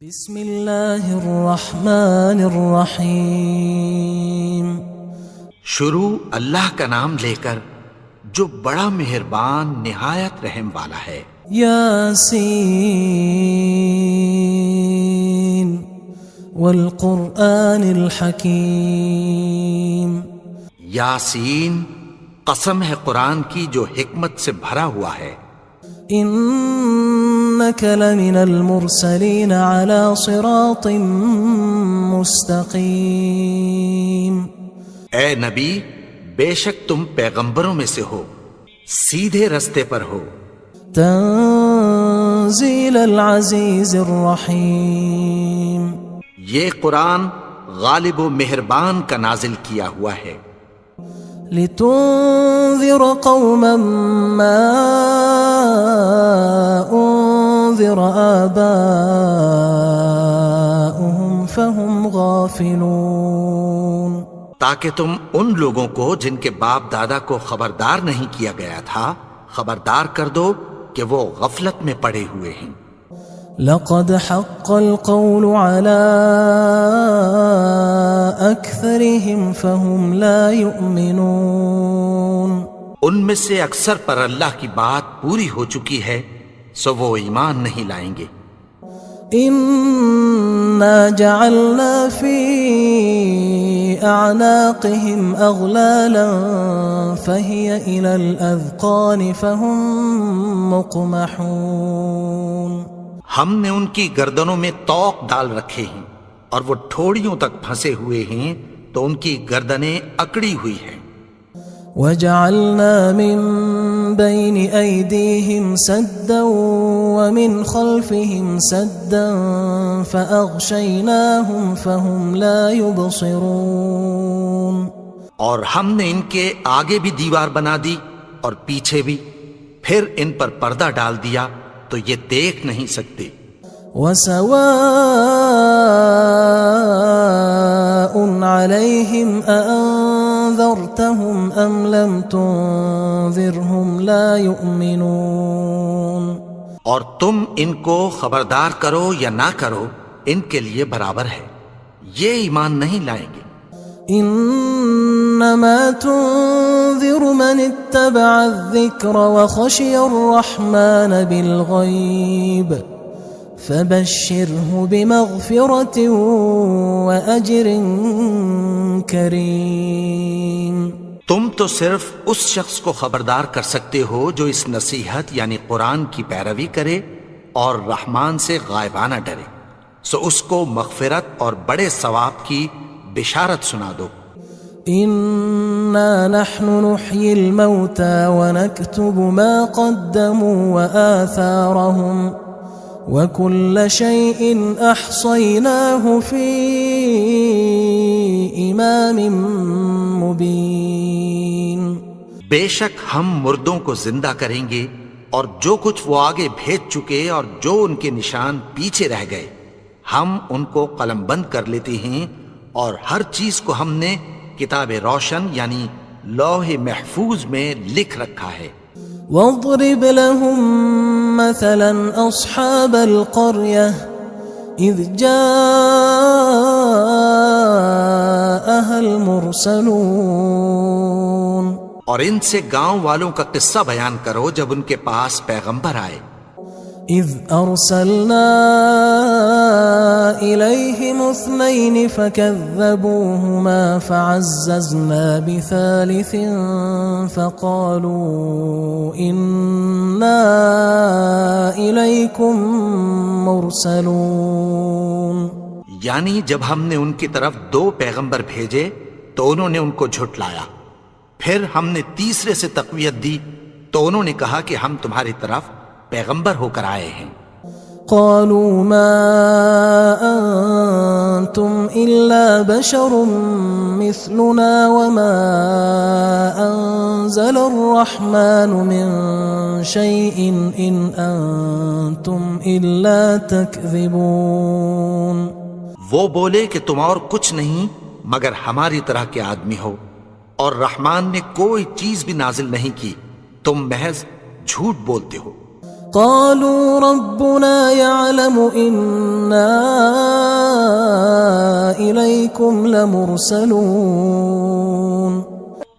بسم اللہ الرحمن الرحیم۔ شروع اللہ کا نام لے کر جو بڑا مہربان نہایت رحم والا ہے۔ یاسین والقرآن الحکیم۔ یاسین، قسم ہے قرآن کی جو حکمت سے بھرا ہوا ہے۔ انک لمن المرسلین علی صراط مستقیم۔ اے نبی، بے شک تم پیغمبروں میں سے ہو، سیدھے رستے پر ہو۔ تنزیل العزیز الرحیم۔ یہ قرآن غالب و مہربان کا نازل کیا ہوا ہے۔ لتنذر قوما ما انذر آباؤهم فهم غافلون۔ تاکہ تم ان لوگوں کو جن کے باپ دادا کو خبردار نہیں کیا گیا تھا خبردار کر دو کہ وہ غفلت میں پڑے ہوئے ہیں۔ لقد حق القول على أكثرهم فهم لا يؤمنون۔ ان میں سے اکثر پر اللہ کی بات پوری ہو چکی ہے سو وہ ایمان نہیں لائیں گے۔ إنا جعلنا في أعناقهم أغلالا فهي إلى الأذقان فهم مقمحون۔ ہم نے ان کی گردنوں میں طوق ڈال رکھے ہیں اور وہ ٹھوڑیوں تک پھنسے ہوئے ہیں تو ان کی گردنیں اکڑی ہوئی ہیں۔ وجعلنا من بين أيديهم سدا ومن خلفهم سدا فأغشيناهم فهم لا يبصرون۔ اور ہم نے ان کے آگے بھی دیوار بنا دی اور پیچھے بھی، پھر ان پر پردہ ڈال دیا تو یہ دیکھ نہیں سکتے۔ وسواء عليهم أأنذرتهم أم لم تنذرهم لا يؤمنون۔ اور تم ان کو خبردار کرو یا نہ کرو ان کے لیے برابر ہے، یہ ایمان نہیں لائیں گے۔ انما تنذر من اتبع الذکر وخشی الرحمن بالغیب فبشره بمغفرة وأجر کریم۔ تم تو صرف اس شخص کو خبردار کر سکتے ہو جو اس نصیحت یعنی قرآن کی پیروی کرے اور رحمان سے غائبانہ ڈرے، سو اس کو مغفرت اور بڑے ثواب کی بشارت سنا دو۔ انا نحن نحيي الموتى ونكتب ما قدموا وآثارهم وكل شيء احصيناه في امام مبين۔ بے شک ہم مردوں کو زندہ کریں گے اور جو کچھ وہ آگے بھیج چکے اور جو ان کے نشان پیچھے رہ گئے ہم ان کو قلم بند کر لیتے ہیں، اور ہر چیز کو ہم نے کتاب روشن یعنی لوح محفوظ میں لکھ رکھا ہے۔ واضرب لهم مثلا اصحاب القرية اذ جاءها المرسلون۔ اور ان سے گاؤں والوں کا قصہ بیان کرو جب ان کے پاس پیغمبر آئے۔ اذ ارسلنا الیہم اثنین فکذبوہما فعززنا بثالث فقالوا انا الیکم مرسلون۔ یعنی جب ہم نے ان کی طرف 2 پیغمبر بھیجے تو انہوں نے ان کو جھٹلایا، پھر ہم نے تیسرے سے تقویت دی تو انہوں نے کہا کہ ہم تمہاری طرف پیغمبر ہو کر آئے ہیں۔ قالوا ما انتم الا بشر مثلنا وما انزل الرحمن من شيء ان انتم الا تكذبون۔ وہ بولے کہ تم اور کچھ نہیں مگر ہماری طرح کے آدمی ہو، اور رحمان نے کوئی چیز بھی نازل نہیں کی، تم محض جھوٹ بولتے ہو۔ قالوا ربنا يعلم إنا إليكم لمرسلون.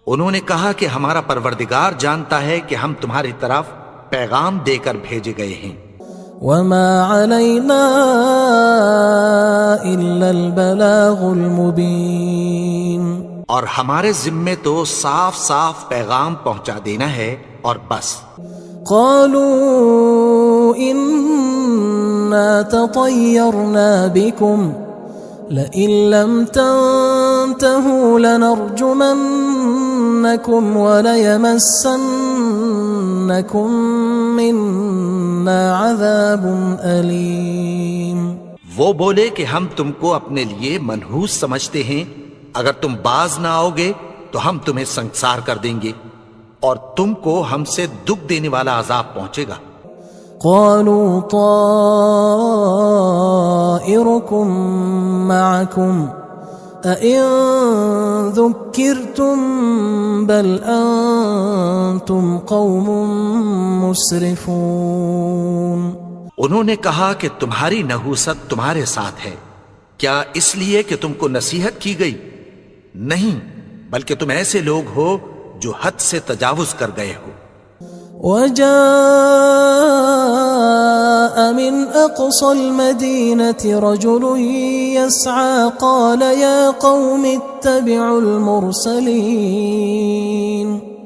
انہوں نے کہا کہ ہمارا پروردگار جانتا ہے کہ ہم تمہاری طرف پیغام دے کر بھیجے گئے ہیں. وما علينا إلا البلاغ المبين. اور ہمارے ذمے تو صاف صاف پیغام پہنچا دینا ہے اور بس. قالوا إنا تطيرنا بكم لئن لم تنتهوا لنرجمنكم وليمسنكم منا عذاب أليم. وہ بولے کہ ہم تم کو اپنے لیے منحوس سمجھتے ہیں، اگر تم باز نہ آؤ گے تو ہم تمہیں سنسار کر دیں گے اور تم کو ہم سے دکھ دینے والا عذاب پہنچے گا. قالوا طائركم معكم أئن ذكرتم بل أنتم قوم مسرفون. انہوں نے کہا کہ تمہاری نحوست تمہارے ساتھ ہے، کیا اس لیے کہ تم کو نصیحت کی گئی؟ نہیں، بلکہ تم ایسے لوگ ہو جو حد سے تجاوز کر گئے ہو. وجاء من أقصى المدينة رجل يسعى قال يا قوم اتبعوا المرسلين.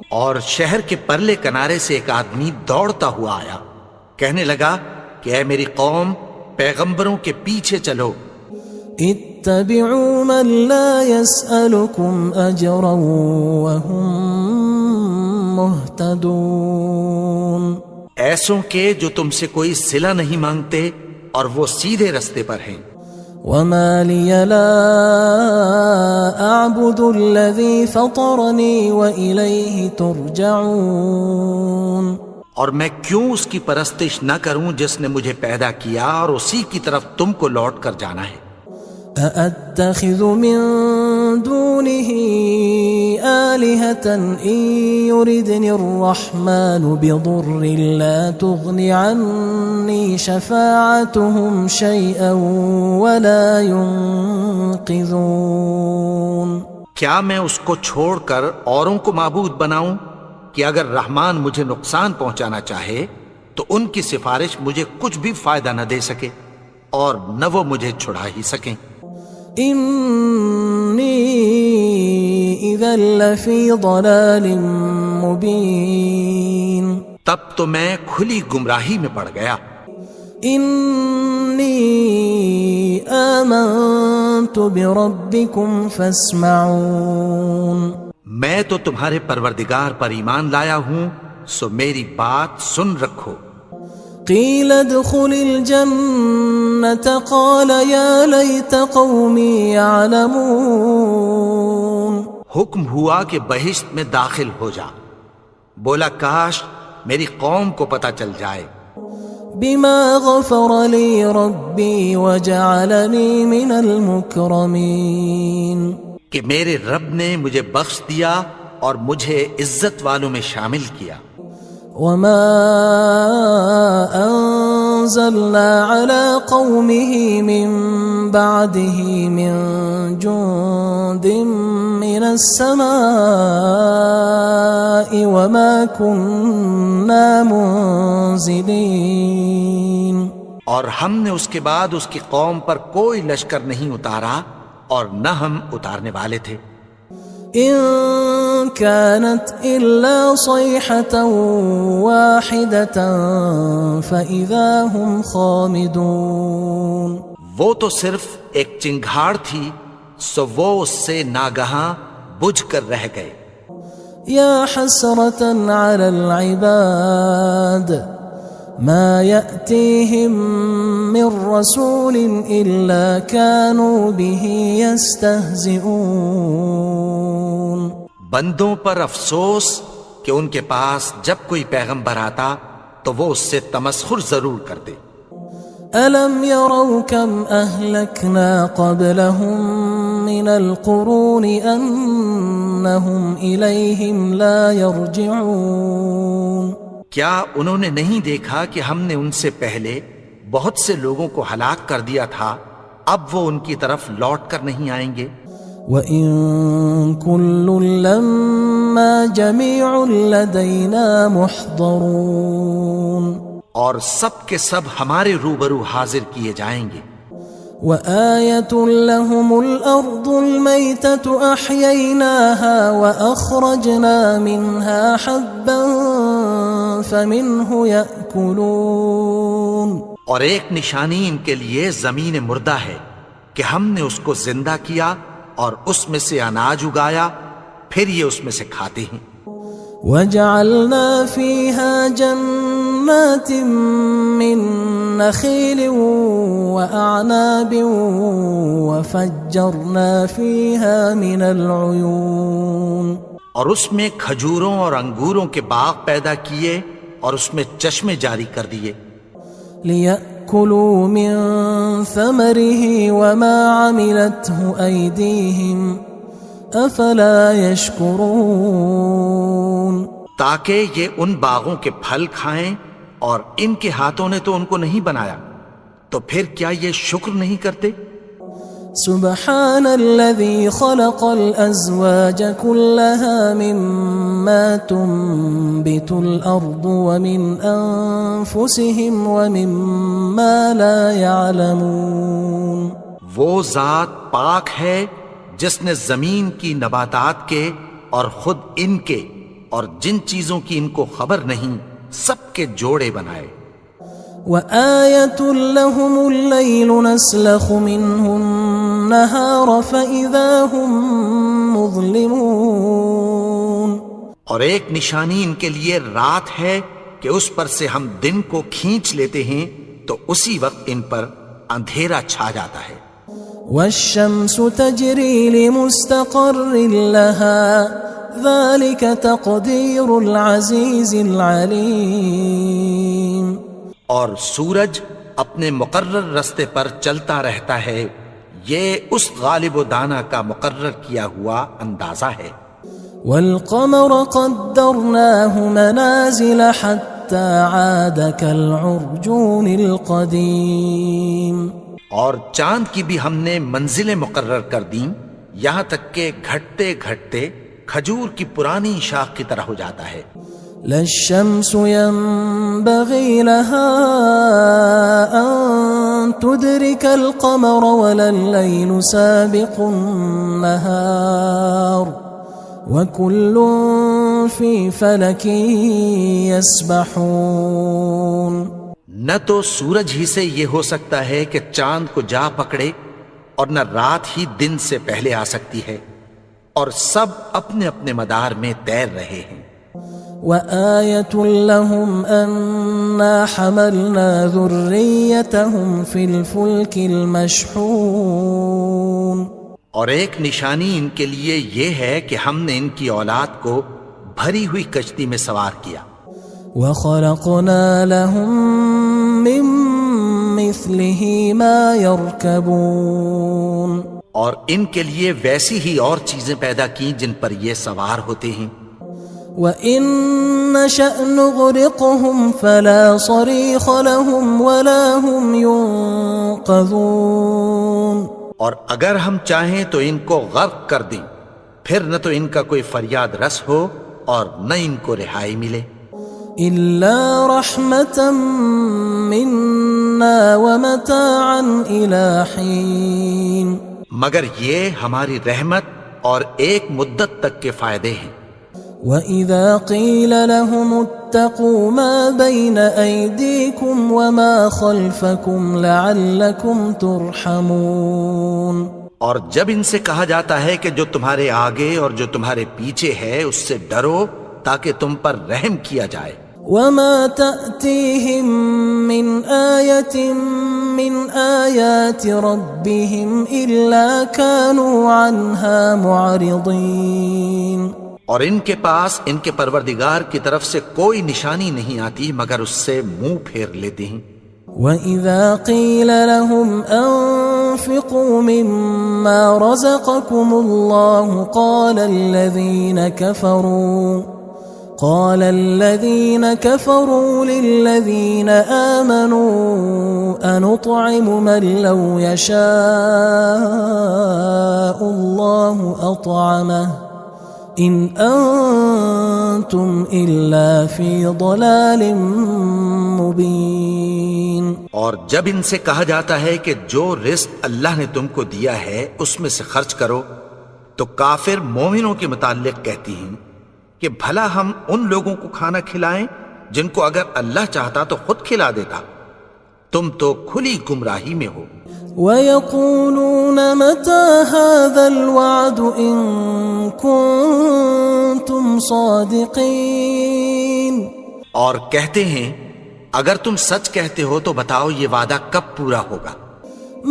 اور شہر کے پرلے کنارے سے ایک آدمی دوڑتا ہوا آیا، کہنے لگا کہ اے میری قوم، پیغمبروں کے پیچھے چلو. اتبعوا من لا يسألكم أجرا وهم مهتدون. ایسوں کے جو تم سے کوئی صلہ نہیں مانگتے اور وہ سیدھے رستے پر ہیں. وما لي لا أعبد الذي فطرني وإليه ترجعون. اور میں کیوں اس کی پرستش نہ کروں جس نے مجھے پیدا کیا اور اسی کی طرف تم کو لوٹ کر جانا ہے. أأتخذ من دونه آلهة إن يردني الرحمن بضر لا تغن عني شفاعتهم شيئا ولا ينقذون. کیا میں اس کو چھوڑ کر اوروں کو معبود بناؤں کہ اگر رحمان مجھے نقصان پہنچانا چاہے تو ان کی سفارش مجھے کچھ بھی فائدہ نہ دے سکے اور نہ وہ مجھے چھڑا ہی سکیں. إني إذا لفي ضلال مبين. تب تو میں کھلی گمراہی میں پڑ گیا. إني آمنت بربكم فاسمعون. میں تو تمہارے پروردگار پر ایمان لایا ہوں، سو میری بات سن رکھو. قيل ادخل الجنة قال يا ليت قومي يعلمون. حکم ہوا کہ بہشت میں داخل ہو جا. بولا کاش میری قوم کو پتہ چل جائے. بما غفر لي ربي وجعلني من المكرمين. کہ میرے رب نے مجھے بخش دیا اور مجھے عزت والوں میں شامل کیا. وما أنزلنا على قومه من بعده من جند من السماء وما كنا منزلين. اور ہم نے اس کے بعد اس کی قوم پر کوئی لشکر نہیں اتارا اور نہ ہم اتارنے والے تھے. إن كانت إلا صيحة واحدة فإذا هم خامدون. وہ تو صرف ایک چنگھاڑ تھی، سو وہ اس سے ناگہاں بجھ کر رہ گئے. يا حسرة على العباد ما يأتيهم من رسول إلا كانوا به يستهزئون. بندوں پر افسوس کہ ان کے پاس جب کوئی پیغمبر آتا تو وہ اس سے تمسخر ضرور کرتے. ألم يروا كم أهلكنا قبلهم من القرون أنهم إليهم لا يرجعون. کیا انہوں نے نہیں دیکھا کہ ہم نے ان سے پہلے بہت سے لوگوں کو ہلاک کر دیا تھا، اب وہ ان کی طرف لوٹ کر نہیں آئیں گے؟ وَإِن كُلٌّ لَمَّا جَمِيعٌ لَدَيْنَا مُحْضَرُونَ، اور سب کے سب ہمارے روبرو حاضر کیے جائیں گے۔ وَآيَةٌ لَهُمُ الْأَرْضُ الْمَيْتَةُ أَحْيَيْنَاهَا وَأَخْرَجْنَا مِنْهَا حَبًّا فَمِنْهُ يَأْكُلُونَ، اور ایک نشانی ان کے لیے زمین مردہ ہے کہ ہم نے اس کو زندہ کیا اور اس میں سے اناج اگایا، پھر یہ اس میں سے کھاتے ہیں۔ وَجَعَلْنَا فِيهَا جَنَّاتٍ مِّن نَخِيلٍ وَأَعْنَابٍ وَفَجَّرْنَا فِيهَا مِنَ الْعُيُونِ، اور اس میں کھجوروں اور انگوروں کے باغ پیدا کیے اور اس میں چشمے جاری کر دیے، لِيَأْكُلُوا مِن ثَمَرِهِ وَمَا عَمِلَتْهُ أَيْدِيهِمْ أَفَلَا يَشْكُرُونَ، تاکہ یہ ان باغوں کے پھل کھائیں، اور ان کے ہاتھوں نے تو ان کو نہیں بنایا، تو پھر کیا یہ شکر نہیں کرتے؟ سبحان الذي خلق الأزواج كلها مما تنبت الأرض ومن أنفسهم ومما لا يعلمون، وہ ذات پاک ہے جس نے زمین کی نباتات کے اور خود ان کے اور جن چیزوں کی ان کو خبر نہیں سب کے جوڑے بنائے۔ وآية لهم الليل نسلخ منه النهار فإذا هم مظلمون، اور ایک نشانی ان کے لیے رات ہے کہ اس پر سے ہم دن کو کھینچ لیتے ہیں تو اسی وقت ان پر اندھیرا چھا جاتا ہے۔ والشمس تجري لمستقر لها ذلك تقدير العزيز العليم، اور سورج اپنے مقرر رستے پر چلتا رہتا ہے، یہ اس غالب و دانا کا مقرر کیا ہوا اندازہ ہے۔ والقمر قدرناه منازل حتى عاد كالعرجون القديم، اور چاند کی بھی ہم نے منزلیں مقرر کر دیں، یہاں تک کہ گھٹتے گھٹتے کھجور کی پرانی شاخ کی طرح ہو جاتا ہے۔ لا الشمس ينبغي لها أن تدرك القمر ولا الليل سابق النهار وكل في فلك يسبحون، نہ تو سورج ہی سے یہ ہو سکتا ہے کہ چاند کو جا پکڑے، اور نہ رات ہی دن سے پہلے آ سکتی ہے، اور سب اپنے اپنے مدار میں تیر رہے ہیں۔ وآية لهم أنا حملنا ذريتهم في الفلك المشحون، اور ایک نشانی ان کے لیے یہ ہے کہ ہم نے ان کی اولاد کو بھری ہوئی کشتی میں سوار کیا۔ وخلقنا لهم من مثله ما يركبون، اور ان کے لیے ویسی ہی اور چیزیں پیدا کی جن پر یہ سوار ہوتے ہیں۔ وَإِن نَّشَأْ نُغْرِقْهُمْ فَلَا صَرِيخَ لَهُمْ وَلَا هُمْ يُنقَذُونَ، اور اگر ہم چاہیں تو ان کو غرق کر دیں، پھر نہ تو ان کا کوئی فریاد رس ہو اور نہ ان کو رہائی ملے۔ إِلَّا رَحْمَةً مِنَّا وَمَتَاعًا إِلَى حِينٍ، مگر یہ ہماری رحمت اور ایک مدت تک کے فائدے ہیں۔ وَإِذَا قِيلَ لَهُمُ اتَّقُوا مَا بَيْنَ أَيْدِيكُمْ وَمَا خَلْفَكُمْ لَعَلَّكُمْ تُرْحَمُونَ، اور جب ان سے کہا جاتا ہے کہ جو تمہارے آگے اور جو تمہارے پیچھے ہے اس سے ڈرو تاکہ تم پر رحم کیا جائے۔ وَمَا تَأْتِيهِم مِّنْ آيَةٍ مِّنْ آيَاتِ رَبِّهِمْ إِلَّا كَانُوا عَنْهَا مُعْرِضِينَ، اور ان کے پاس ان کے پروردگار کی طرف سے کوئی نشانی نہیں آتی مگر اس سے منہ پھیر لیتے ہیں۔ وَإِذَا قِيلَ لَهُمْ أَنفِقُوا مِمَّا رَزَقَكُمُ اللَّهُ قَالَ قال الذين كفروا للذين آمنوا أنطعم من لو يشاء الله أطعمه إن أنتم إلا في ضلال مبين. اور جب ان سے کہا جاتا ہے کہ جو رزق اللہ نے تم کو دیا ہے اس میں سے خرچ کرو، تو کافر مومنوں کے متعلق کہتی ہیں کہ بھلا ہم ان لوگوں کو کھانا کھلائیں جن کو اگر اللہ چاہتا تو خود کھلا دیتا، تم تو کھلی گمراہی میں ہو. وَيَقُولُونَ مَتَى هَذَا الْوَعْدُ إِن كُنتُمْ صَادِقِينَ. اور کہتے ہیں اگر تم سچ کہتے ہو تو بتاؤ یہ وعدہ کب پورا ہوگا.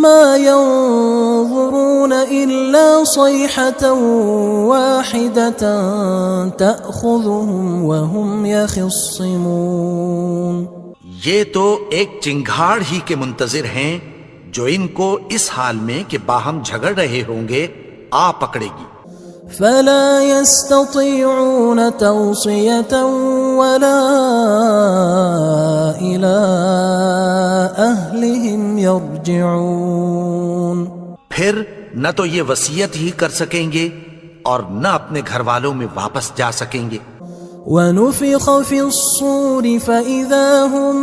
ما ينظرون إلا صيحة واحدة تأخذهم وهم يخصمون. یہ تو ایک چنگھاڑ ہی کے منتظر ہیں جو ان کو اس حال میں کہ باہم جھگڑ رہے ہوں گے آ پکڑے گی. فلا يستطيعون توصية ولا إلى أهلهم يرجعون. پھر نہ تو یہ وصیت ہی کر سکیں گے اور نہ اپنے گھر والوں میں واپس جا سکیں گے. ونفخ في الصور فإذا هم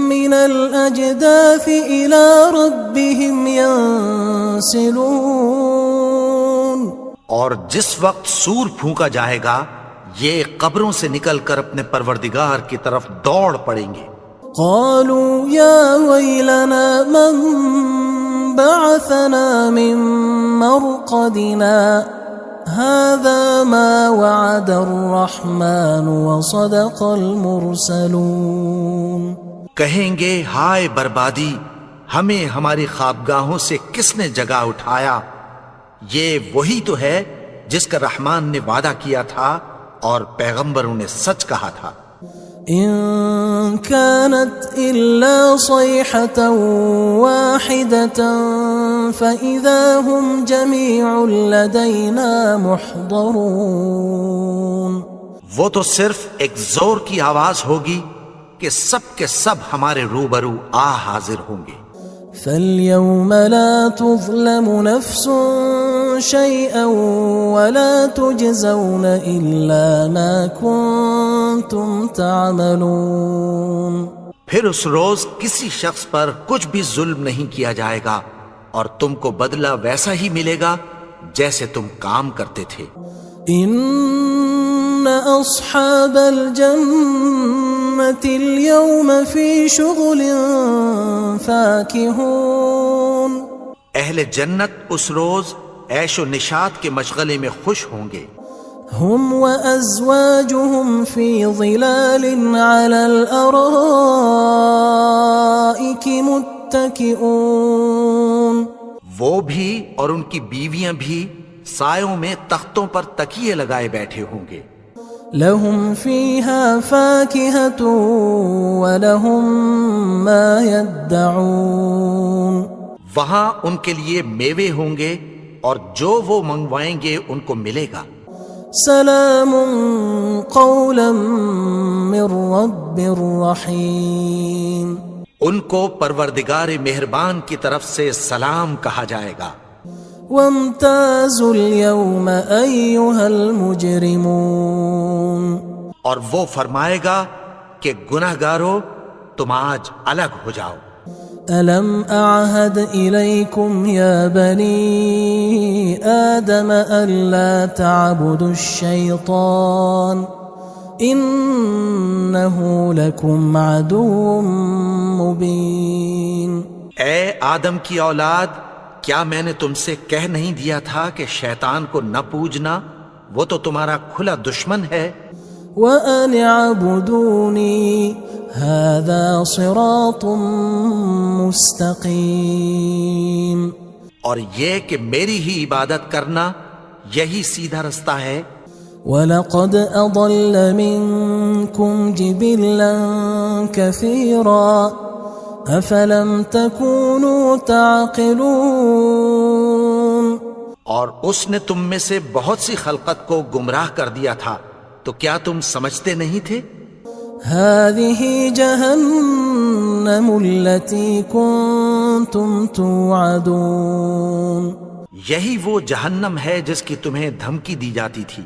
من الأجداث إلى ربهم ينسلون. اور جس وقت سور پھونکا جائے گا یہ قبروں سے نکل کر اپنے پروردگار کی طرف دوڑ پڑیں گے. قالوا يا ويلنا من بعثنا من مرقدنا هذا ما وعد الرحمن وصدق المرسلون. کہیں گے ہائے بربادی، ہمیں ہماری خوابگاہوں سے کس نے جگا اٹھایا؟ یہ وہی تو ہے جس کا رحمان نے وعدہ کیا تھا اور پیغمبروں نے سچ کہا تھا. إن كانت إلا صيحة واحدة فإذا هم جميع لدينا محضرون. وہ تو صرف ایک زور کی آواز ہوگی کہ سب کے سب ہمارے روبرو آ حاضر ہوں گے. فاليوم لا تظلم نفس شيئا ولا تجزون إلا ما كنتم تعملون. پھر اس روز کسی شخص پر کچھ بھی ظلم نہیں کیا جائے گا اور تم کو بدلہ ویسا ہی ملے گا جیسے تم کام کرتے تھے. إن أصحاب الجنة اليوم في شغل فاكهون. اہل جنت اس روز عیش و نشاط کے مشغلے میں خوش ہوں گے. هم وأزواجهم في ظلال على الأرائك متكئون. وہ بھی اور ان کی بیویاں بھی سایوں میں تختوں پر تکیے لگائے بیٹھے ہوں گے. لهم فيها فاكهة ولهم ما يدعون. وہاں ان کے لیے میوے ہوں گے اور جو وہ منگوائیں گے ان کو ملے گا. سلام قولا من رب رحیم. ان کو پروردگار مہربان کی طرف سے سلام کہا جائے گا. وامتازوا اليوم أيها المجرمون. اور وہ فرمائے گا کہ گناہگارو تم آج الگ ہو جاؤ. ألم أعهد إليكم يا بني آدم ألا تعبدوا الشيطان إنه لكم عدو مبين. اے آدم کی اولاد، کیا میں نے تم سے کہہ نہیں دیا تھا کہ شیطان کو نہ پوجنا، وہ تو تمہارا کھلا دشمن ہے. وَأَنِ اعْبُدُونِي هَذَا صِرَاطٌ مُسْتَقِيمٌ. اور یہ کہ میری ہی عبادت کرنا یہی سیدھا رستہ ہے. وَلَقَدْ أَضَلَّ مِنْكُمْ جِبِلًّا كَثِيرًا أَفَلَمْ تَكُونُوا تَعْقِلُونَ. اور اس نے تم میں سے بہت سی خلقت کو گمراہ کر دیا تھا، تو تو کیا تم سمجھتے نہیں تھے؟ هذه جهنم التي كنتم توعدون یہی وہ جہنم ہے جس کی تمہیں دھمکی دی جاتی تھی۔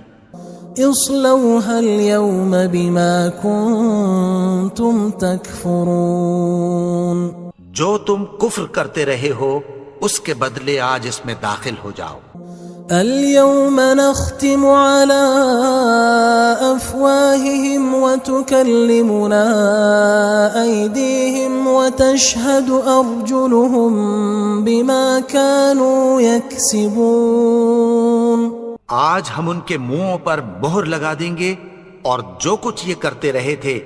اصلوها اليوم بما كنتم تكفرون جو تم کفر کرتے رہے ہو اس کے بدلے آج اس میں داخل ہو جاؤ۔ اليوم نختم على أفواههم وتكلمنا أيديهم وتشهد أرجلهم بما كانوا يكسبون آج ہم ان کے منہوں پر مہر لگا دیں گے اور جو کچھ یہ کرتے رہے تھے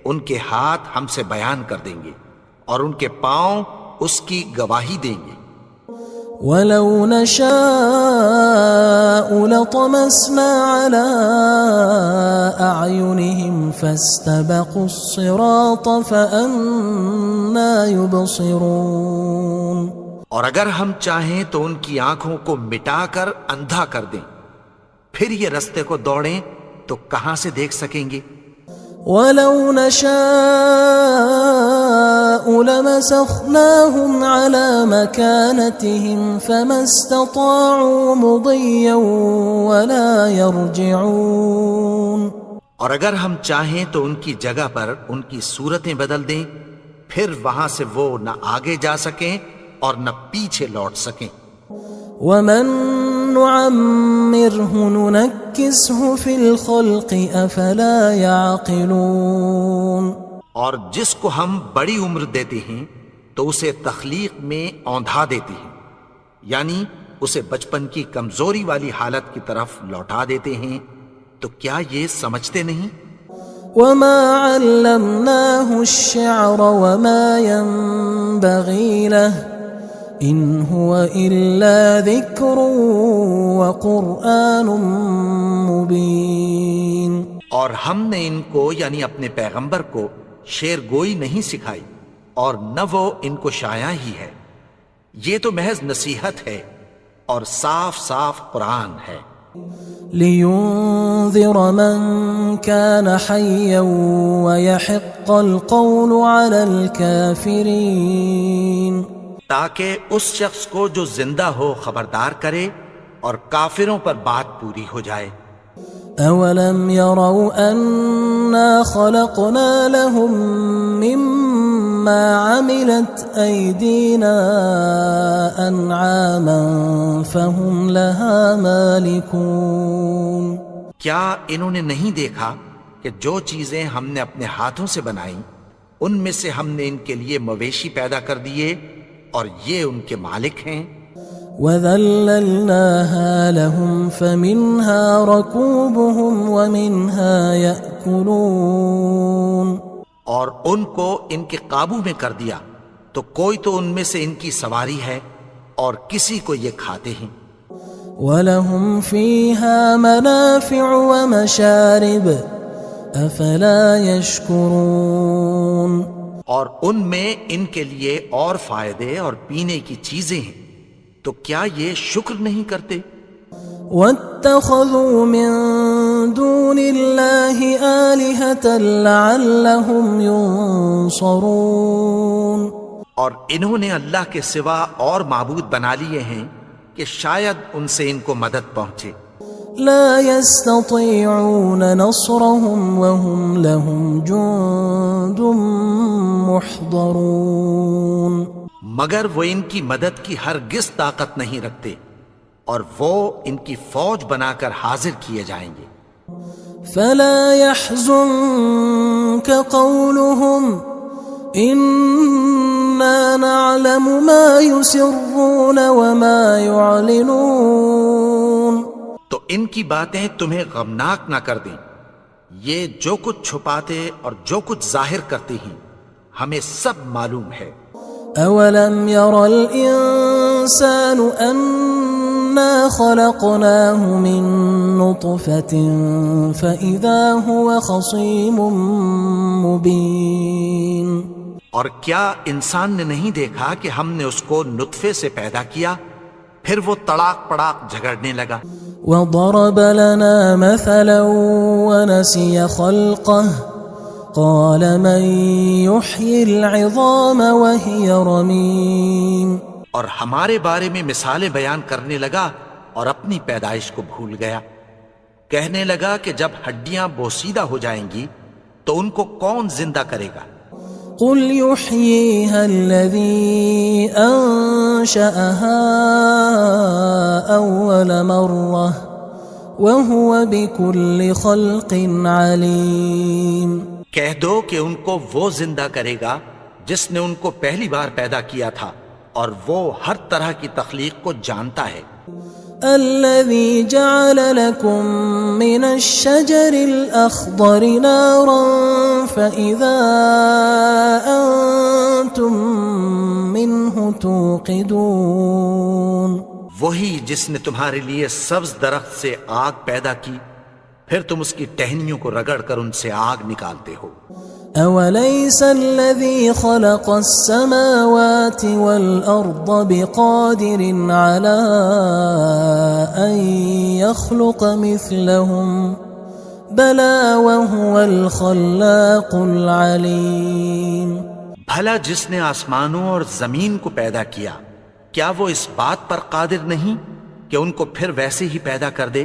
ان کے ہاتھ ہم سے بیان کر دیں گے اور ان کے پاؤں اس کی گواہی دیں گے۔ وَلَوْ نَشَاءُ لَطَمَسْنَا عَلَىٰ أَعْيُنِهِمْ فَاسْتَبَقُوا الصِّرَاطَ فَأَنَّىٰ يُبْصِرُونَ اور اگر ہم چاہیں تو ان کی آنکھوں کو مٹا کر اندھا کر دیں، پھر یہ رستے کو دوڑیں تو کہاں سے دیکھ سکیں گے؟ وَلَوْ نَشَاءُ لَمَسَخْنَاهُمْ عَلَىٰ مَكَانَتِهِمْ فَمَا اسْتَطَاعُوا مُضِيًّا وَلَا يَرْجِعُونَ اور اگر ہم چاہیں تو ان کی جگہ پر ان کی صورتیں بدل دیں، پھر وہاں سے وہ نہ آگے جا سکیں اور نہ پیچھے لوٹ سکیں۔ وَمَن نُعَمِّرْهُ نُنَكِّسْهُ فِي الْخَلْقِ أَفَلَا يَعْقِلُونَ اور جس کو ہم بڑی عمر دیتے ہیں تو اسے تخلیق میں اوندھا دیتے ہیں، یعنی اسے بچپن کی کمزوری والی حالت کی طرف لوٹا دیتے ہیں، تو کیا یہ سمجھتے نہیں؟ وَمَا عَلَّمْنَاهُ الشِّعْرَ وَمَا يَنبَغِي لَهُ إِنْ هُوَ إِلَّا ذِكْرٌ وَقُرْآنٌ مُبِينٌ اور ہم نے ان کو یعنی اپنے پیغمبر کو شعر گوئی نہیں سکھائی اور نہ وہ ان کو شایع ہی ہے، یہ تو محض نصیحت ہے اور صاف صاف قرآن ہے۔ لِيُنذِرَ مَن كَانَ حَيًّا وَيَحِقَّ الْقَوْلُ عَلَى الْكَافِرِينَ تاکہ اس شخص کو جو زندہ ہو خبردار کرے اور کافروں پر بات پوری ہو جائے۔ أَوَلَمْ يَرَوْا أَنَّا خَلَقْنَا لَهُم مِّمَّا عَمِلَتْ أَيْدِينَا أَنْعَامًا فَهُمْ لَهَا مَالِكُونَ کیا انہوں نے نہیں دیکھا کہ جو چیزیں ہم نے اپنے ہاتھوں سے بنائیں ان میں سے ہم نے ان کے لیے مویشی پیدا کر دیے اور یہ ان کے مالک ہیں۔ وَذَلَّلْنَاهَا لَهُمْ فَمِنْهَا رَكُوبُهُمْ وَمِنْهَا يَأْكُلُونَ اور ان کو ان کے قابو میں کر دیا تو کوئی تو ان میں سے ان کی سواری ہے اور کسی کو یہ کھاتے ہیں۔ وَلَهُمْ فِيهَا مَنَافِعُ وَمَشَارِبُ أَفَلَا يَشْكُرُونَ اور ان میں ان کے لیے اور فائدے اور پینے کی چیزیں ہیں، تو کیا یہ شکر نہیں کرتے؟ وَاتَّخَذُوا مِن دُونِ اللَّهِ آلِهَةً لَعَلَّهُمْ يُنصَرُونَ اور انہوں نے اللہ کے سوا اور معبود بنا لیے ہیں کہ شاید ان سے ان کو مدد پہنچے۔ لا يستطيعون نصرهم وهم لهم جند محضرون مگر وہ ان کی مدد کی ہرگز طاقت نہیں رکھتے اور وہ ان کی فوج بنا کر حاضر کیے جائیں گے۔ فلا يحزنك قولهم إنا نعلم ما يسرون وما يعلنون تو ان کی باتیں تمہیں غمناک نہ کر دیں، یہ جو کچھ چھپاتے اور جو کچھ ظاہر کرتے ہیں ہمیں سب معلوم ہے۔ أولم ير الإنسان أنا خلقناه من نطفة فإذا هو خصيم مبين اور کیا انسان نے نہیں دیکھا کہ ہم نے اس کو نطفے سے پیدا کیا، پھر وہ تڑاک پڑاک جھگڑنے لگا۔ وضرب لنا مثلا ونسي خلقه قال من يحيي العظام وهي رميم. اور ہمارے بارے میں مثالیں بیان کرنے لگا اور اپنی پیدائش کو بھول گیا. کہنے لگا کہ جب ہڈیاں بوسیدہ ہو جائیں گی تو ان کو کون زندہ کرے گا؟ قل يحييها الذي أنشأها أول مرة وهو بكل خلق عليم. کہہ دو کہ ان کو وہ زندہ کرے گا جس نے ان کو پہلی بار پیدا کیا تھا اور وہ ہر طرح کی تخلیق کو جانتا ہے. الذي جعل لكم من الشجر الأخضر نارا فإذا أنتم منه توقدون. وہی جس نے تمہارے لیے سبز درخت سے آگ پیدا کی پھر تم اس کی ٹہنیوں کو رگڑ کر ان سے آگ نکالتے ہو. أوليس الذي خلق السماوات والأرض بقادر على أن يخلق مثلهم بلى وهو الخلاق العليم. بھلا جس نے آسمانوں اور زمین کو پیدا کیا کیا وہ اس بات پر قادر نہیں کہ ان کو پھر ویسے ہی پیدا کر دے؟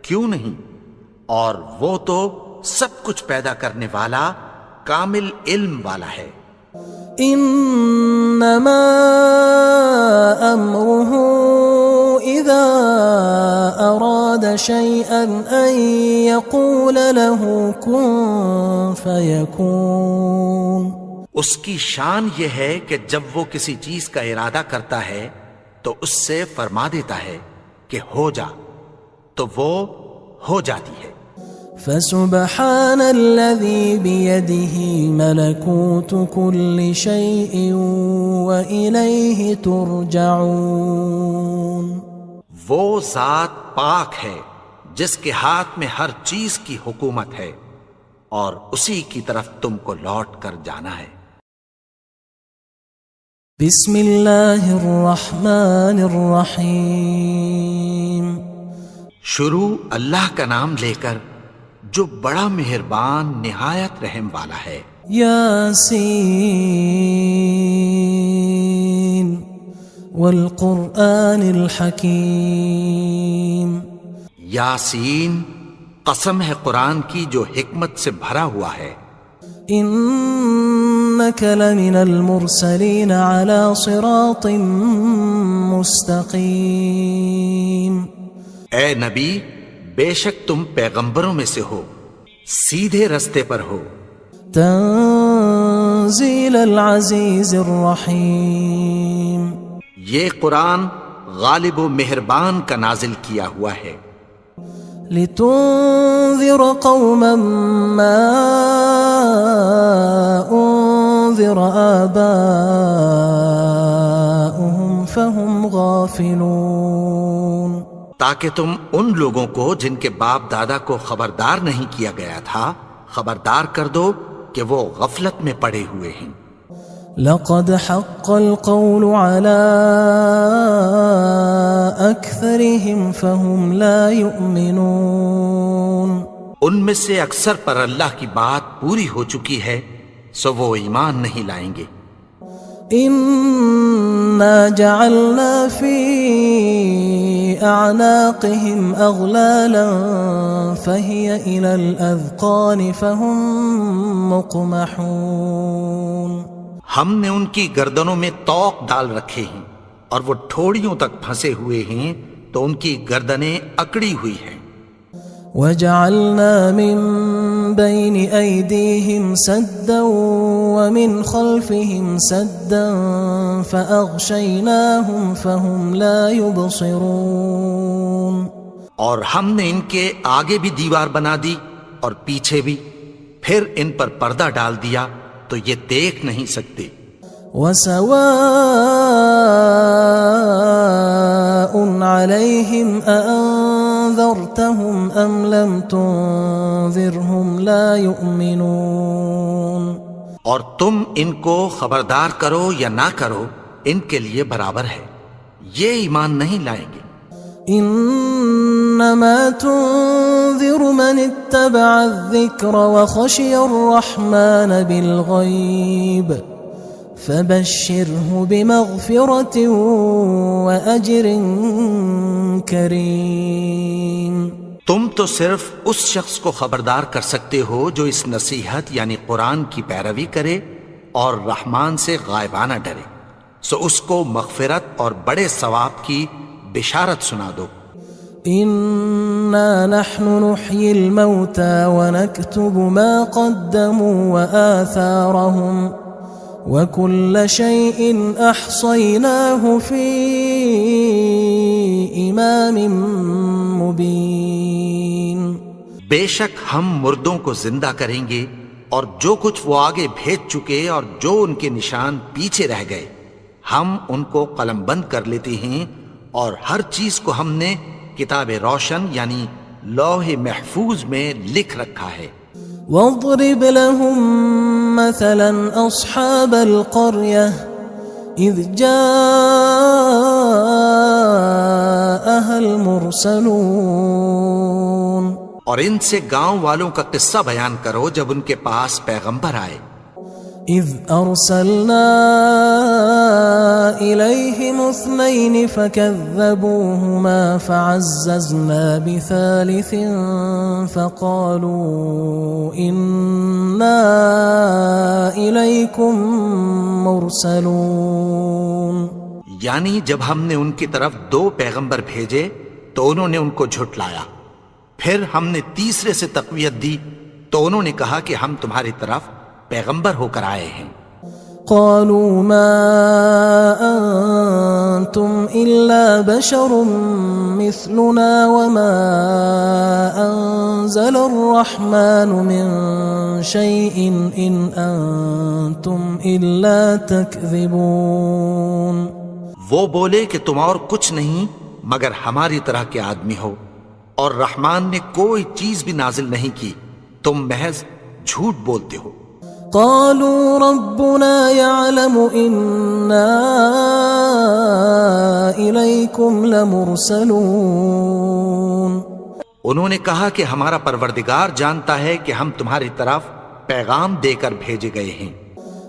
کیوں نہیں؟ اور وہ تو سب کچھ پیدا کرنے والا کامل علم والا ہے. انما امره اذا اراد شيئا ان يقول له كن فيكون. اس کی شان یہ ہے کہ جب وہ کسی چیز کا ارادہ کرتا ہے تو اس سے فرما دیتا ہے کہ ہو جا تو وہ ہو جاتی ہے. فسبحان الذي بيده ملكوت كل شيء وإليه ترجعون. وہ ذات پاک ہے جس کے ہاتھ میں ہر چیز کی حکومت ہے اور اسی کی طرف تم کو لوٹ کر جانا ہے. بسم اللہ الرحمن الرحیم. شروع اللہ کا نام لے کر جو بڑا مہربان نہایت رحم والا ہے. یاسین والقرآن الحکیم. یاسین قسم ہے قرآن کی جو حکمت سے بھرا ہوا ہے. انک لمن المرسلین علی صراط مستقیم. اے نبی بے شک تم پیغمبروں میں سے ہو سیدھے رستے پر ہو. تنزیل العزیز الرحیم. یہ قرآن غالب و مہربان کا نازل کیا ہوا ہے. لتنذر قوما ما انذر آباؤهم فهم غافلون. تاکہ تم ان لوگوں کو جن کے باپ دادا کو خبردار نہیں کیا گیا تھا خبردار کر دو کہ وہ غفلت میں پڑے ہوئے ہیں. لقد حق القول على أكثرهم فهم لا يؤمنون. ان میں سے اکثر پر اللہ کی بات پوری ہو چکی ہے سو وہ ایمان نہیں لائیں گے. إنا جعلنا في أعناقهم أغلالا فهي إلى الأذقان فهم مقمحون. ہم نے ان کی گردنوں میں طوق ڈال رکھے ہیں اور وہ ٹھوڑیوں تک پھنسے ہوئے ہیں تو ان کی گردنیں اکڑی ہوئی ہیں. وجعلنا من بين أيديهم سدا ومن خلفهم سدا فأغشيناهم فهم لا يبصرون. اور ہم نے ان کے آگے بھی دیوار بنا دی اور پیچھے بھی پھر ان پر پردہ ڈال دیا تو یہ دیکھ نہیں سکتے. وسواء عليهم أأنذرتهم أم لم تنذرهم لا يؤمنون. اور تم ان کو خبردار کرو یا نہ کرو ان کے لیے برابر ہے یہ ایمان نہیں لائیں گے. إن إنما تنذر من اتبع الذكر وخشي الرحمن بالغيب فبشره بمغفرة وأجر كريم۔ تم تو صرف اس شخص کو خبردار کر سکتے ہو جو اس نصیحت یعنی قرآن کی پیروی کرے اور رحمان سے غائبانہ ڈرے، سو اس کو مغفرت اور بڑے ثواب کی بشارت سنا دو۔ إنا نحن نحيي الموتى ونكتب ما قدموا وآثارهم وكل شيء أحصيناه في إمام مبين۔ بے شک ہم مردوں کو زندہ کریں گے اور جو کچھ وہ آگے بھیج چکے اور جو ان کے نشان پیچھے رہ گئے ہم ان کو قلم بند کر لیتے ہیں، اور ہر چیز کو ہم نے کتاب روشن یعنی لوح محفوظ میں لکھ رکھا ہے۔ واضرب لهم مثلا أصحاب القرية إذ جاءها المرسلون، اور ان سے گاؤں والوں کا قصہ بیان کرو جب ان کے پاس پیغمبر آئے۔ إذ أرسلنا إليهم 2 فكذبوهما فعززنا بثالث فقالوا إنا إليكم مرسلون۔ یعنی جب ہم نے ان کی طرف 2 پیغمبر بھیجے تو انہوں نے ان کو جھٹلایا، پھر ہم نے تیسرے سے تقویت دی تو انہوں نے کہا کہ ہم تمہاری طرف پیغمبر ہو کر آئے ہیں۔ قالوا ما أنتم إلا بشر مثلنا وما أنزل الرحمن من شيء إن أنتم إلا تكذبون۔ وہ بولے کہ تم اور کچھ نہیں مگر ہماری طرح کے آدمی ہو، اور رحمان نے کوئی چیز بھی نازل نہیں کی، تم محض جھوٹ بولتے ہو۔ قالوا ربنا يعلم إنا إليكم لمرسلون۔ انہوں نے کہا کہ ہمارا پروردگار جانتا ہے کہ ہم تمہاری طرف پیغام دے کر بھیجے گئے ہیں۔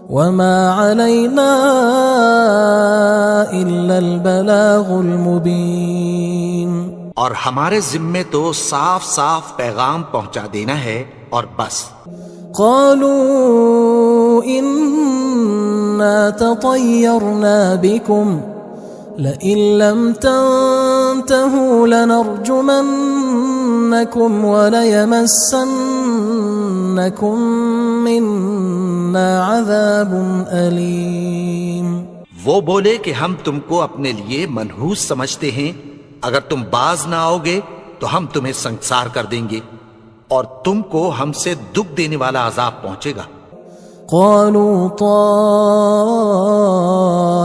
وما علينا إلا البلاغ المبين۔ اور ہمارے ذمے تو صاف صاف پیغام پہنچا دینا ہے اور بس۔ قالوا إنا تطيرنا بكم لئن لم تنتهوا لنرجمنكم وليمسنكم منا عذاب أليم۔ وہ بولے کہ ہم تم کو اپنے لیے منحوس سمجھتے ہیں، اگر تم باز نہ آؤ گے تو ہم تمہیں سنسار کر دیں گے اور تم کو ہم سے دکھ دینے والا عذاب پہنچے گا۔ قالوا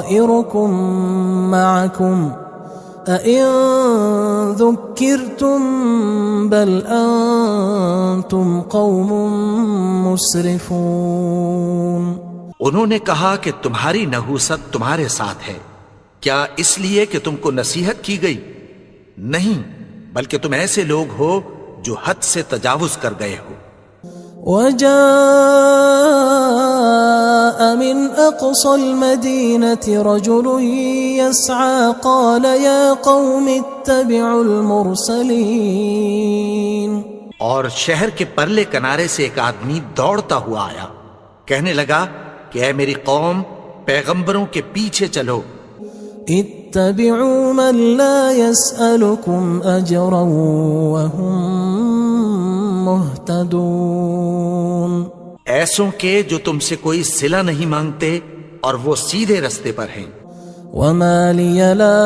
طائركم معكم أئن ذكرتم بل أنتم قوم مسرفون۔ انہوں نے کہا کہ تمہاری نحوست تمہارے ساتھ ہے، کیا اس لیے کہ تم کو نصیحت کی گئی؟ نہیں، بلکہ تم ایسے لوگ ہو جو حد سے تجاوز کر گئے ہو۔ وجاء من أقصى المدينة رجل يسعى قال يا قوم اتبعوا المرسلين۔ اور شہر کے پرلے کنارے سے ایک آدمی دوڑتا ہوا آیا، کہنے لگا کہ اے میری قوم، پیغمبروں کے پیچھے چلو۔ اتبعوا من لا يسألكم أجرا وهم مهتدون۔ ایسوں کے جو تم سے کوئی صلہ نہیں مانگتے اور وہ سیدھے رستے پر ہیں۔ وما لي لا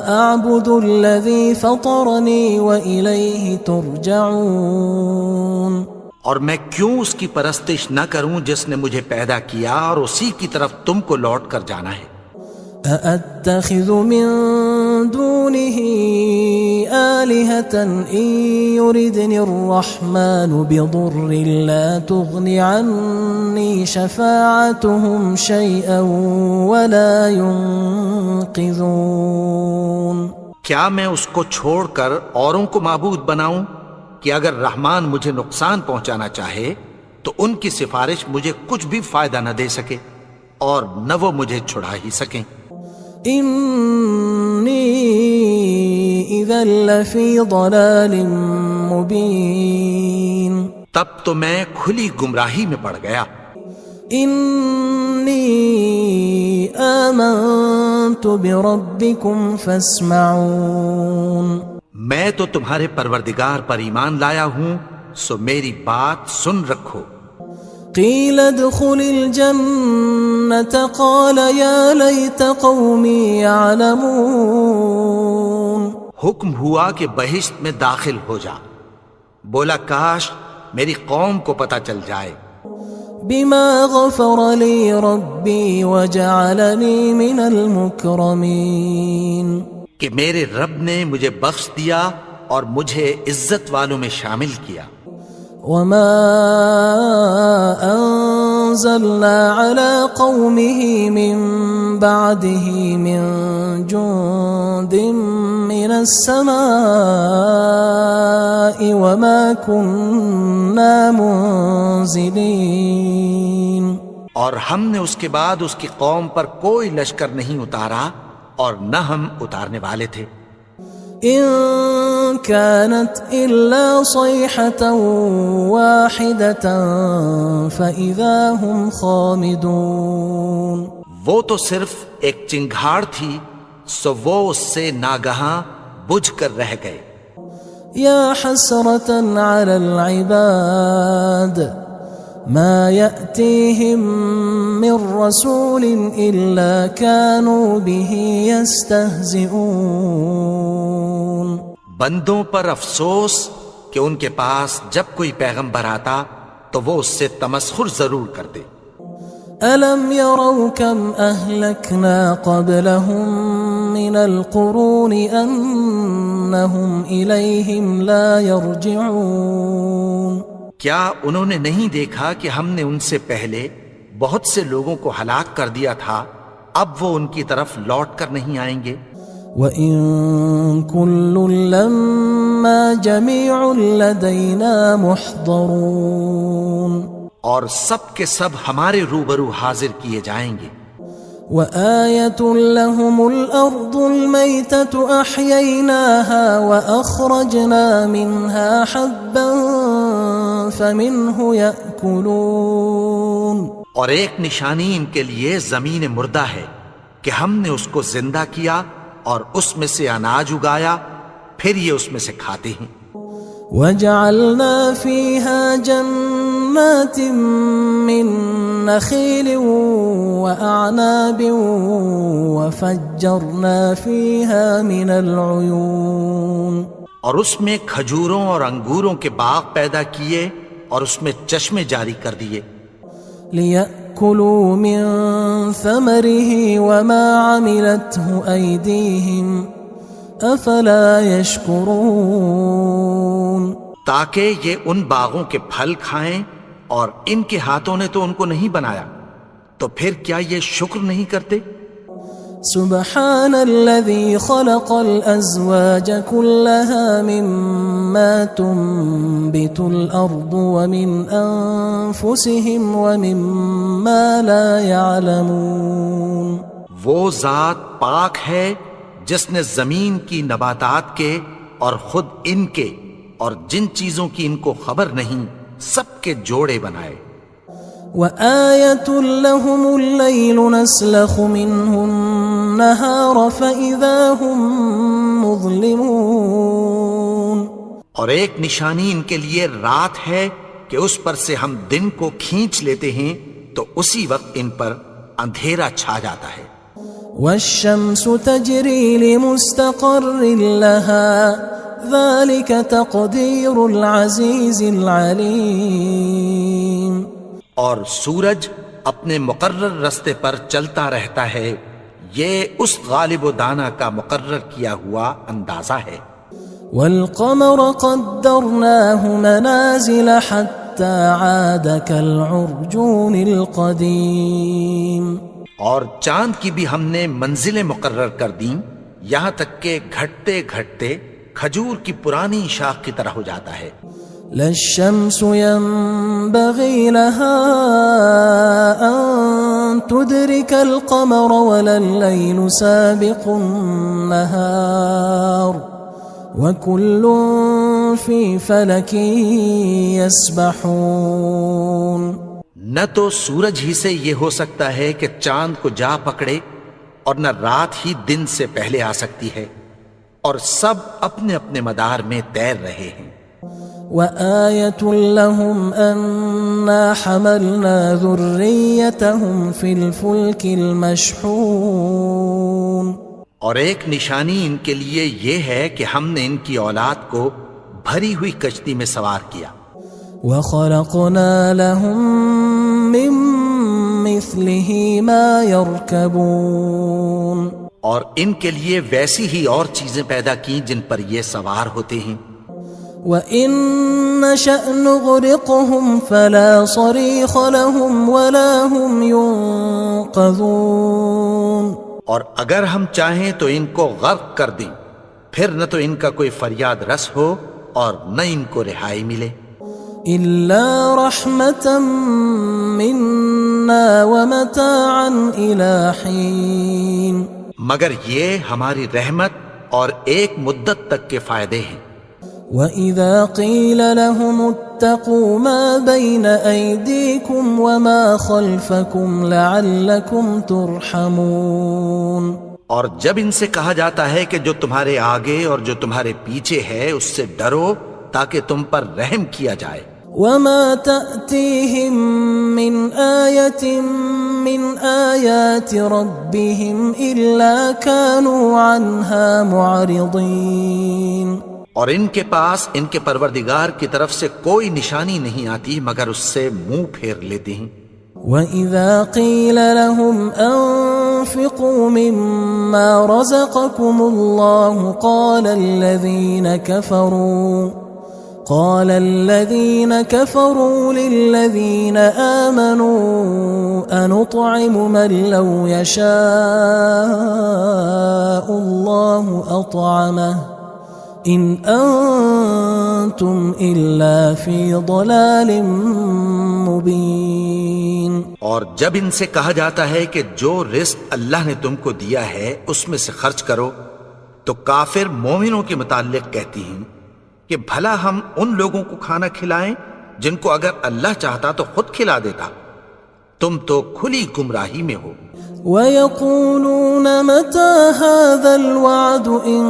أعبد الذي فطرني وإليه ترجعون۔ اور میں کیوں اس کی پرستش نہ کروں جس نے مجھے پیدا کیا اور اسی کی طرف تم کو لوٹ کر جانا ہے۔ أأتخذ من دونه آلهة إن يردني الرحمن بضر لا تغن عني شفاعتهم شيئا ولا ينقذون۔ کیا میں اس کو چھوڑ کر اوروں کو معبود بناؤں کہ اگر رحمان مجھے نقصان پہنچانا چاہے تو ان کی سفارش مجھے کچھ بھی فائدہ نہ دے سکے اور نہ وہ مجھے چھڑا ہی سکیں؟ انی اذا لفی ضلال مبین، تب تو میں کھلی گمراہی میں پڑ گیا۔ انی آمنت بربکم فاسمعون، میں تو تمہارے پروردگار پر ایمان لایا ہوں، سو میری بات سن رکھو۔ قیل ادخل الجنة قال یا لیت قومی یعلمون، حکم ہوا کہ بہشت میں داخل ہو جا، بولا کاش میری قوم کو پتہ چل جائے۔ بما غفر لی ربی وجعلنی من المکرمین، کہ میرے رب نے مجھے بخش دیا اور مجھے عزت والوں میں شامل کیا۔ وما انزلنا على قومه من بعده من جند من السماء وما كنا منزلين، اور ہم نے اس کے بعد اس کی قوم پر کوئی لشکر نہیں اتارا اور نہ ہم اتارنے والے تھے۔ ان كانت الا صيحة واحدة فاذا هم خامدون، وہ تو صرف ایک چنگھاڑ تھی، سو وہ اس سے ناگہاں بجھ کر رہ گئے۔ یا حسرة على العباد ما يأتيهم من رسول إلا كانوا به يستهزئون، بندوں پر افسوس کہ ان کے پاس جب کوئی پیغمبر آتا تو وہ اس سے تمسخر ضرور کرتے۔ ألم يروا كم أهلكنا قبلهم من القرون أنهم إليهم لا يرجعون، کیا انہوں نے نہیں دیکھا کہ ہم نے ان سے پہلے بہت سے لوگوں کو ہلاک کر دیا تھا، اب وہ ان کی طرف لوٹ کر نہیں آئیں گے؟ وَإِن كُلٌّ لَمَّا جَمِيعٌ لَدَيْنَا مُحْضَرُونَ، اور سب کے سب ہمارے روبرو حاضر کیے جائیں گے۔ وَآيَةٌ لَهُمُ الْأَرْضُ الْمَيْتَةُ أَحْيَيْنَاهَا وَأَخْرَجْنَا مِنْهَا حَبًّا فَمِنْهُ يَأْكُلُونَ، اور ایک نشانی ان کے لیے زمین مردہ ہے کہ ہم نے اس کو زندہ کیا اور اس میں سے اناج اگایا، پھر یہ اس میں سے کھاتے ہیں۔ وَجَعَلْنَا فِيهَا جَنَّاتٍ مِّن نَخِيلٍ وَأَعْنَابٍ وَفَجَّرْنَا فِيهَا مِنَ الْعُيُونِ، اور اس میں کھجوروں اور انگوروں کے باغ پیدا کیے اور اس میں چشمے جاری کر دیے۔ لِيَأْكُلُوا مِن ثَمَرِهِ وَمَا عَمِلَتْهُ أَيْدِيهِمْ أَفَلَا يَشْكُرُونَ، تاکہ یہ ان باغوں کے پھل کھائیں، اور ان کے ہاتھوں نے تو ان کو نہیں بنایا، تو پھر کیا یہ شکر نہیں کرتے؟ سبحان الذي خلق الأزواج كلها مما تنبت الأرض ومن أنفسهم ومما لا يعلمون، وہ ذات پاک ہے جس نے زمین کی نباتات کے اور خود ان کے اور جن چیزوں کی ان کو خبر نہیں سب کے جوڑے بنائے۔ وآية لهم الليل نسلخ منه النهار فإذا هم مظلمون، اور ایک نشانی ان کے لیے رات ہے کہ اس پر سے ہم دن کو کھینچ لیتے ہیں تو اسی وقت ان پر اندھیرا چھا جاتا ہے۔ والشمس تجري لمستقر لها ذلك تقدير العزيز العليم، اور سورج اپنے مقرر رستے پر چلتا رہتا ہے، یہ اس غالب و دانا کا مقرر کیا ہوا اندازہ ہے۔ والقمر قدرناه منازل حتى عاد كالعرجون القديم، اور چاند کی بھی ہم نے منزلیں مقرر کر دیں، یہاں تک کہ گھٹتے گھٹتے کھجور کی پرانی شاخ کی طرح ہو جاتا ہے. لا الشمس ينبغي لها أن تدرك القمر ولا الليل سابق النهار وكل في فلك يسبحون. نہ تو سورج ہی سے یہ ہو سکتا ہے کہ چاند کو جا پکڑے، اور نہ رات ہی دن سے پہلے آ سکتی ہے، اور سب اپنے اپنے مدار میں تیر رہے ہیں. وآية لهم أنا حملنا ذريتهم في الفلك المشحون. اور ایک نشانی ان کے لیے یہ ہے کہ ہم نے ان کی اولاد کو بھری ہوئی کشتی میں سوار کیا. وخلقنا لهم من مثله ما يركبون. اور ان کے لیے ویسی ہی اور چیزیں پیدا کی جن پر یہ سوار ہوتے ہیں. وَإِن نَّشَأْ نُغْرِقْهُمْ فَلَا صَرِيخَ لَهُمْ وَلَا هُمْ يُنقَذُونَ. اور اگر ہم چاہیں تو ان کو غرق کر دیں، پھر نہ تو ان کا کوئی فریاد رس ہو اور نہ ان کو رہائی ملے. إِلَّا رَحْمَةً مِنَّا وَمَتَاعًا إِلَى حِينٍ. مگر یہ ہماری رحمت اور ایک مدت تک کے فائدے ہیں. وَإِذَا قِيلَ لَهُمُ اتَّقُوا مَا بَيْنَ أَيْدِيكُمْ وَمَا خَلْفَكُمْ لَعَلَّكُمْ تُرْحَمُونَ. اور جب ان سے کہا جاتا ہے کہ جو تمہارے آگے اور جو تمہارے پیچھے ہے اس سے ڈرو تاکہ تم پر رحم کیا جائے. وَمَا تَأْتِيهِم مِّنْ آيَةٍ مِّنْ آيَاتِ رَبِّهِمْ إِلَّا كَانُوا عَنْهَا مُعْرِضِينَ. اور ان کے پاس ان کے پروردگار کی طرف سے کوئی نشانی نہیں آتی مگر اس سے منہ پھیر لیتے ہیں. وَإِذَا قِيلَ لَهُمْ أَنفِقُوا مِمَّا رَزَقَكُمُ اللَّهُ قال الذين كفروا للذين آمنوا أنطعم من لو يشاء الله أطعمه إن أنتم إلا في ضلال مبين. اور جب ان سے کہا جاتا ہے کہ جو رزق اللہ نے تم کو دیا ہے اس میں سے خرچ کرو، تو کافر مومنوں کے متعلق کہتی ہیں کہ بھلا ہم ان لوگوں کو کھانا کھلائیں جن کو اگر اللہ چاہتا تو خود کھلا دیتا. تم تو کھلی گمراہی میں ہو. وَيَقُولُونَ مَتَى هَذَا الْوَعْدُ إِن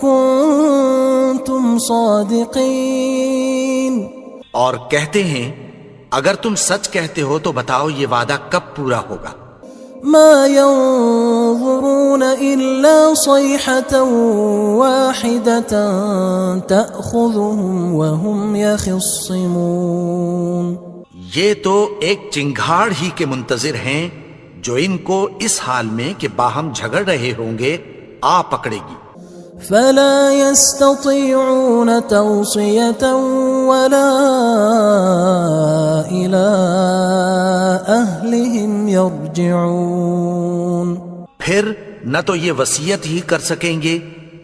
كُنتُمْ صَادِقِينَ. اور کہتے ہیں اگر تم سچ کہتے ہو تو بتاؤ یہ وعدہ کب پورا ہوگا. ما ينظرون إلا صيحة واحدة تأخذهم وهم يخصمون. یہ تو ایک چنگھاڑ ہی کے منتظر ہیں جو ان کو اس حال میں کہ باہم جھگڑ رہے ہوں گے آ پکڑے گی. فلا يستطيعون توصية ولا إلى أهلهم يرجعون. پھر نہ تو یہ وصیت ہی کر سکیں گے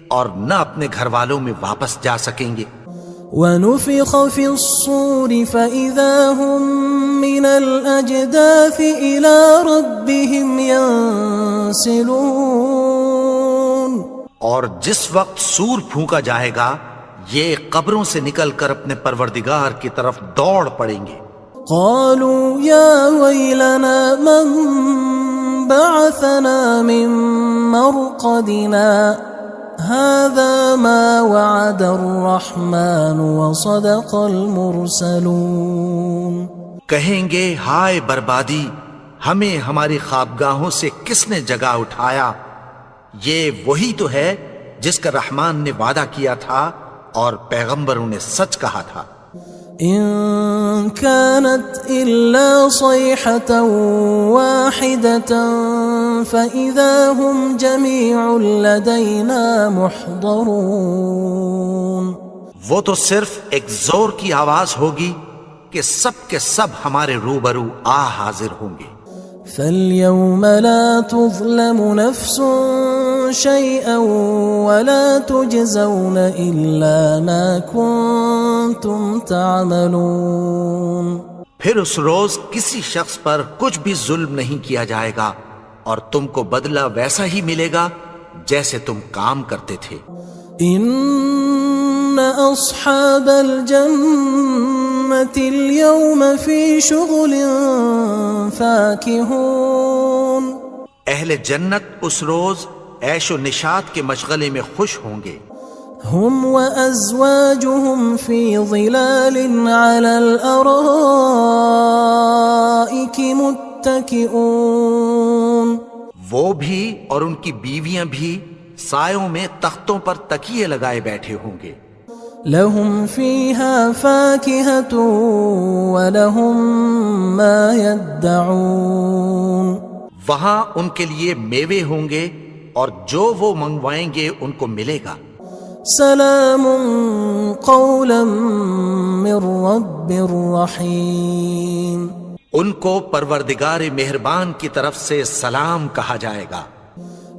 اور نہ اپنے گھر والوں میں واپس جا سکیں گے. ونفخ في الصور فإذا هم من الأجداث إلى ربهم ينسلون. اور جس وقت سور پھونکا جائے گا یہ قبروں سے نکل کر اپنے پروردگار کی طرف دوڑ پڑیں گے. قالوا يا ويلنا من بعثنا من مرقدنا هذا ما وعد الرحمن وصدق المرسلون. کہیں گے ہائے بربادی، ہمیں ہماری خوابگاہوں سے کس نے جگا اٹھایا؟ یہ وہی تو ہے جس کا رحمان نے وعدہ کیا تھا اور پیغمبروں نے سچ کہا تھا. إن كانت إلا صيحة واحدة فإذا هم جميع لدينا محضرون. وہ تو صرف ایک زور کی آواز ہوگی کہ سب کے سب ہمارے روبرو حاضر ہوں گے. فاليوم لا تظلم نفس شيئا ولا تجزون إلا ما كنتم تعملون. پھر اس روز کسی شخص پر کچھ بھی ظلم نہیں کیا جائے گا اور تم کو بدلہ ویسا ہی ملے گا جیسے تم کام کرتے تھے. إن أصحاب الجنة اليوم في شغل فاكهون. اہل جنت اس روز عیش و نشاط کے مشغلے میں خوش ہوں گے. هم وأزواجهم في ظلال على الأرائك متكئون. وہ بھی اور ان کی بیویاں بھی سایوں میں تختوں پر تکیے لگائے بیٹھے ہوں گے. لهم فيها فاكهة ولهم ما يدعون. وہاں ان کے لیے میوے ہوں گے اور جو وہ منگوائیں گے ان کو ملے گا. سلام قولا من رب رحیم. ان کو پروردگار مہربان کی طرف سے سلام کہا جائے گا.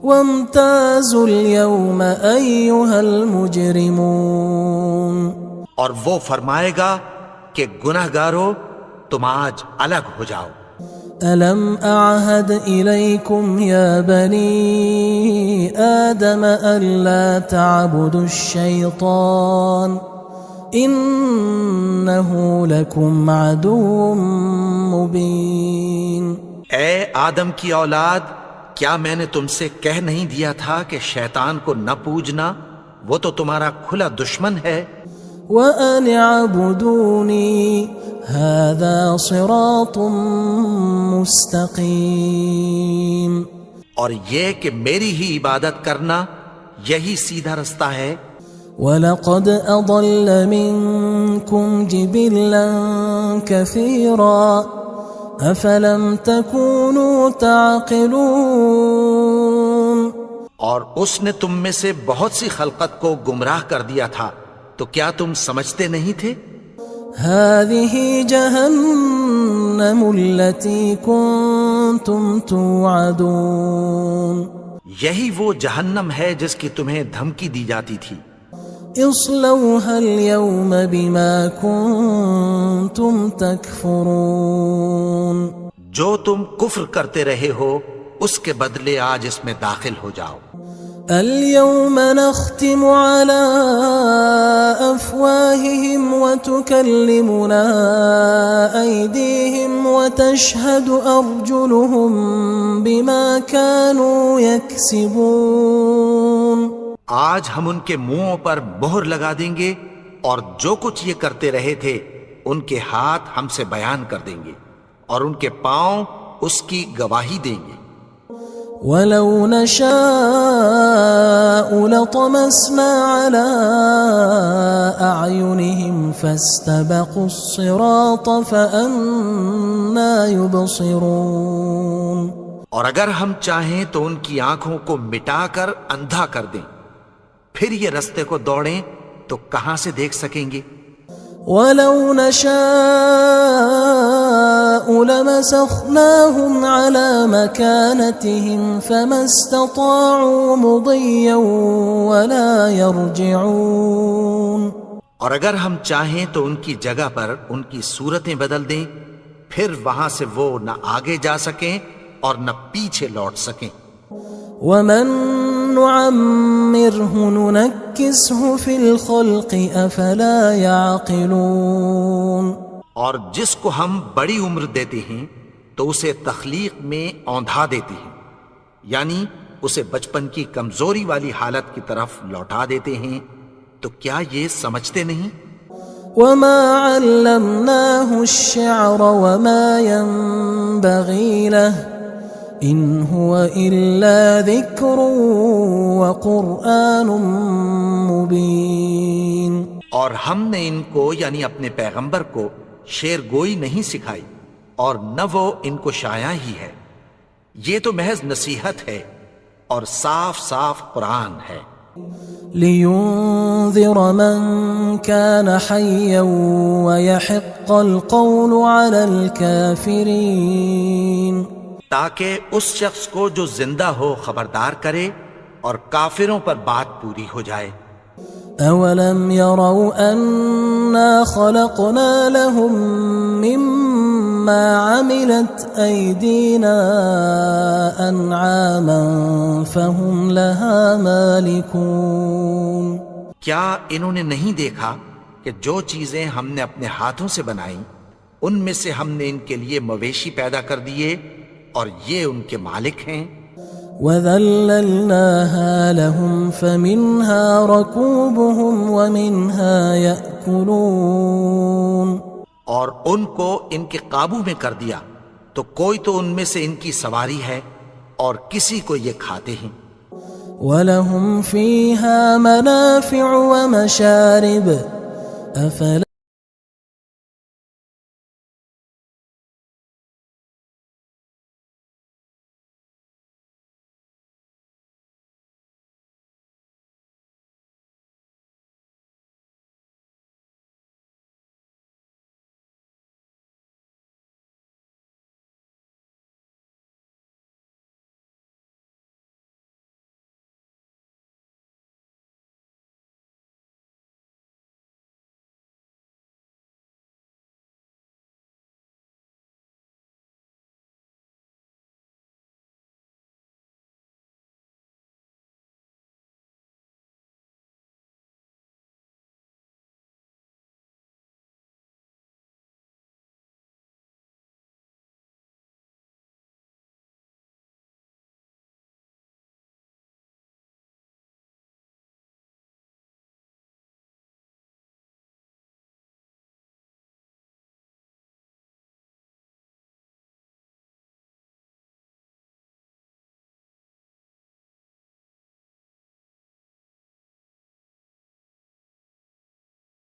وامتازوا اليوم أيها المجرمون. اور وہ فرمائے گا کہ گنہگارو تم آج الگ ہو جاؤ. ألم أعهد إليكم يا بني آدم ألا تعبدوا الشيطان إنه لكم عدو مبين. اے آدم کی اولاد، کیا میں نے تم سے کہہ نہیں دیا تھا کہ شیطان کو نہ پوجنا، وہ تو تمہارا کھلا دشمن ہے. وَأَنِ اعْبُدُونِي هَذَا صِرَاطٌ مُسْتَقِيمٌ. اور یہ کہ میری ہی عبادت کرنا یہی سیدھا رستہ ہے. وَلَقَدْ أَضَلَّ مِنْكُمْ جِبِلًّا كَثِيرًا أَفَلَمْ تَكُونُوا تَعْقِلُونَ. اور اس نے تم میں سے بہت سی خلقت کو گمراہ کر دیا تھا، تو کیا تم سمجھتے نہیں تھے؟ هذه جهنم التي كنتم توعدون. یہی وہ جہنم ہے جس کی تمہیں دھمکی دی جاتی تھی. اصلوها اليوم بما كنتم تكفرون. جو تم کفر کرتے رہے ہو اس کے بدلے آج اس میں داخل ہو جاؤ. اليوم نختم على أفواههم وتكلمنا أيديهم وتشهد أرجلهم بما كانوا يكسبون. آج ہم ان کے منہوں پر مہر لگا دیں گے اور جو کچھ یہ کرتے رہے تھے ان کے ہاتھ ہم سے بیان کر دیں گے اور ان کے پاؤں اس کی گواہی دیں گے. وَلَوْ نَشَاءُ لَطَمَسْنَا عَلَىٰ أَعْيُنِهِمْ فَاسْتَبَقُوا الصِّرَاطَ فَأَنَّىٰ يُبْصِرُونَ. اور اگر ہم چاہیں تو ان کی آنکھوں کو مٹا کر اندھا کر دیں، پھر یہ رستے کو دوڑیں تو کہاں سے دیکھ سکیں گے. وَلَوْ نَشَاءُ لَمَسَخْنَاهُمْ عَلَىٰ مَكَانَتِهِمْ فَمَا اسْتَطَاعُوا مُضِيًّا وَلَا يَرْجِعُونَ. اور اگر ہم چاہیں تو ان کی جگہ پر ان کی صورتیں بدل دیں، پھر وہاں سے وہ نہ آگے جا سکیں اور نہ پیچھے لوٹ سکیں. وَمَن نُعَمِّرْهُ نُنَكِّسْهُ فِي الْخَلْقِ أَفَلَا يَعْقِلُونَ. اور جس کو ہم بڑی عمر دیتے ہیں تو اسے تخلیق میں اوندھا دیتے ہیں، یعنی اسے بچپن کی کمزوری والی حالت کی طرف لوٹا دیتے ہیں. تو کیا یہ سمجھتے نہیں؟ وَمَا عَلَّمْنَاهُ الشِّعْرَ وَمَا يَنبَغِي لَهُ إِنْ هُوَ إِلَّا ذِكْرٌ وَقُرْآنٌ مُبِينٌ. اور ہم نے ان کو یعنی اپنے پیغمبر کو شعر گوئی نہیں سکھائی اور نہ وہ ان کو شایع ہی ہے. یہ تو محض نصیحت ہے اور صاف صاف قرآن ہے. لِيُنذِرَ مَن كَانَ حَيًّا وَيَحِقَّ الْقَوْلُ عَلَى الْكَافِرِينَ. تاکہ اس شخص کو جو زندہ ہو خبردار کرے اور کافروں پر بات پوری ہو جائے۔ أولم يروا أنا خلقنا لهم مما عملت أيدينا أنعاما فهم لها مالكون؟ کیا انہوں نے نہیں دیکھا کہ جو چیزیں ہم نے اپنے ہاتھوں سے بنائیں ان میں سے ہم نے ان کے لیے مویشی پیدا کر دیے اور یہ ان کے مالک ہیں۔ وَذَلَّلْنَاهَا لَهُمْ فَمِنْهَا رَكُوبُهُمْ وَمِنْهَا يَأْكُلُونَ، اور ان کو ان کے قابو میں کر دیا تو کوئی تو ان میں سے ان کی سواری ہے اور کسی کو یہ کھاتے ہیں۔ وَلَهُمْ فِيهَا مَنَافِعُ وَمَشَارِبُ أَفَلَا